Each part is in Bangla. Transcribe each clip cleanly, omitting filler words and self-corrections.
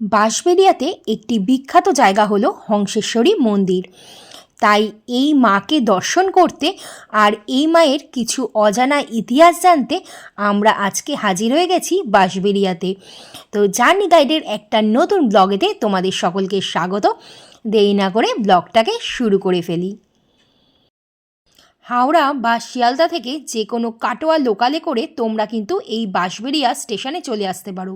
বাঁশবেড়িয়াতে একটি বিখ্যাত জায়গা হলো হংসেশ্বরী মন্দির। তাই এই মাকে দর্শন করতে আর এই মায়ের কিছু অজানা ইতিহাস জানতে আমরা আজকে হাজির হয়ে গেছি বাঁশবেড়িয়াতে। তো জার্নি গাইডের একটা নতুন ব্লগেতে তোমাদের সকলকে স্বাগত। দেরি না করে ব্লগটাকে শুরু করে ফেলি। হাওড়া বা শিয়ালদা থেকে যে কোনো কাটোয়া লোকালে করে তোমরা কিন্তু এই বাঁশবেড়িয়া স্টেশনে চলে আসতে পারো।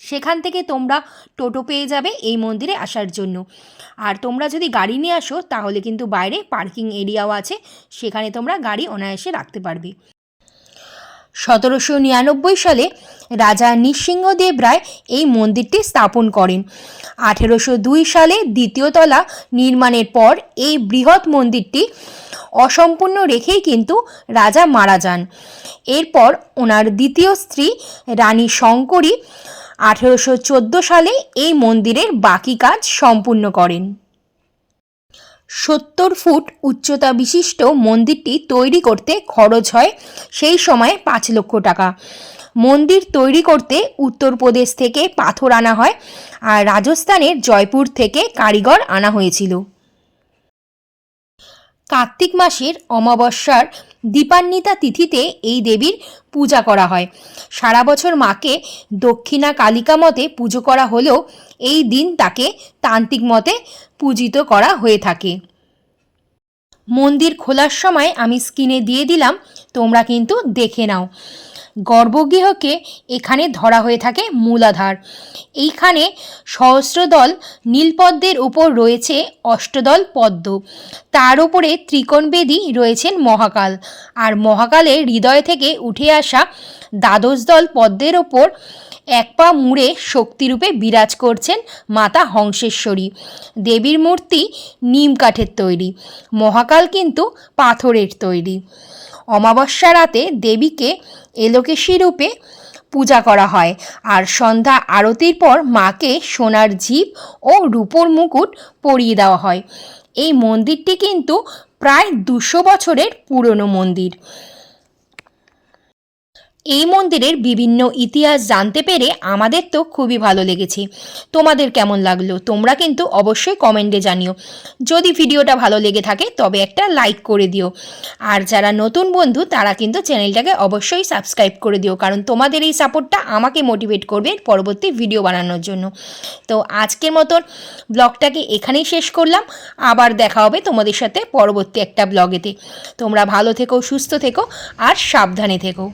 সেখান থেকে তোমরা টোটো পেয়ে যাবে এই মন্দিরে আসার জন্য। আর তোমরা যদি গাড়ি নিয়ে আসো তাহলে কিন্তু বাইরে পার্কিং এরিয়াও আছে, সেখানে তোমরা গাড়ি অনায়াসে রাখতে পারবে। 1799 সালে রাজা নৃসিংহদেব রায় এই মন্দিরটি স্থাপন করেন। 1802 সালে দ্বিতীয় তলা নির্মাণের পর এই বৃহৎ মন্দিরটি অসম্পূর্ণ রেখেই কিন্তু রাজা মারা যান। এরপর ওনার দ্বিতীয় স্ত্রী রানী শঙ্করী 1814 সালে এই মন্দিরের বাকি কাজ সম্পূর্ণ করেন। 70 ফুট উচ্চতা বিশিষ্ট মন্দিরটি তৈরি করতে খরচ হয় সেই সময়ে 5 লক্ষ টাকা। মন্দির তৈরি করতে উত্তরপ্রদেশ থেকে পাথর আনা হয় আর রাজস্থানের জয়পুর থেকে কারিগর আনা হয়েছিল। কার্তিক মাসের অমাবস্যার দীপান্বিতা তিথিতে এই দেবীর পূজা করা হয়। সারা বছর মাকে দক্ষিণা কালিকা মতে পুজো করা হলেও এই দিন তাকে তান্ত্রিক মতে পূজিত করা হয়ে থাকে। মন্দির খোলার সময় আমি স্ক্রিনে দিয়ে দিলাম, তোমরা কিন্তু দেখে নাও। গর্ভগৃহকে এখানে ধরা হয়ে থাকে মূলাধার। এইখানে সহস্রদল নীলপদ্মের উপর রয়েছে অষ্টদল পদ্ম, তার উপরে ত্রিকোণবেদী রয়েছেন মহাকাল, আর মহাকালের হৃদয় থেকে উঠে আসা দ্বাদশ দল পদ্মের ওপর এক পা মুড়ে শক্তিরূপে বিরাজ করছেন মাতা হংসেশ্বরী। দেবীর মূর্তি নিম কাঠের তৈরি, মহাকাল কিন্তু পাথরের তৈরি। অমাবস্যা রাতে দেবীকে এলোকেশী রূপে পূজা করা হয় আর সন্ধ্যা আরতির পর মাকে সোনার জিভ ও রূপোর মুকুট পরিয়ে দেওয়া হয়। এই মন্দিরটি কিন্তু প্রায় 200 বছরের পুরনো মন্দির। এই মন্দিরের বিভিন্ন ইতিহাস জানতে পেরে আমাদের তো খুবই ভালো লেগেছে। তোমাদের কেমন লাগলো তোমরা কিন্তু অবশ্যই কমেন্টে জানিও। যদি ভিডিওটা ভালো লেগে থাকে তবে একটা লাইক করে দিও, আর যারা নতুন বন্ধু তারা কিন্তু চ্যানেলটাকে অবশ্যই সাবস্ক্রাইব করে দিও, কারণ তোমাদের এই সাপোর্টটা আমাকে মোটিভেট করবে পরবর্তী ভিডিও বানানোর জন্য। তো আজকের মতন ব্লগটাকে এখানেই শেষ করলাম। আবার দেখা হবে তোমাদের সাথে পরবর্তী একটা ব্লগেতে। তোমরা ভালো থেকো, সুস্থ থেকো আর সাবধানে থেকো।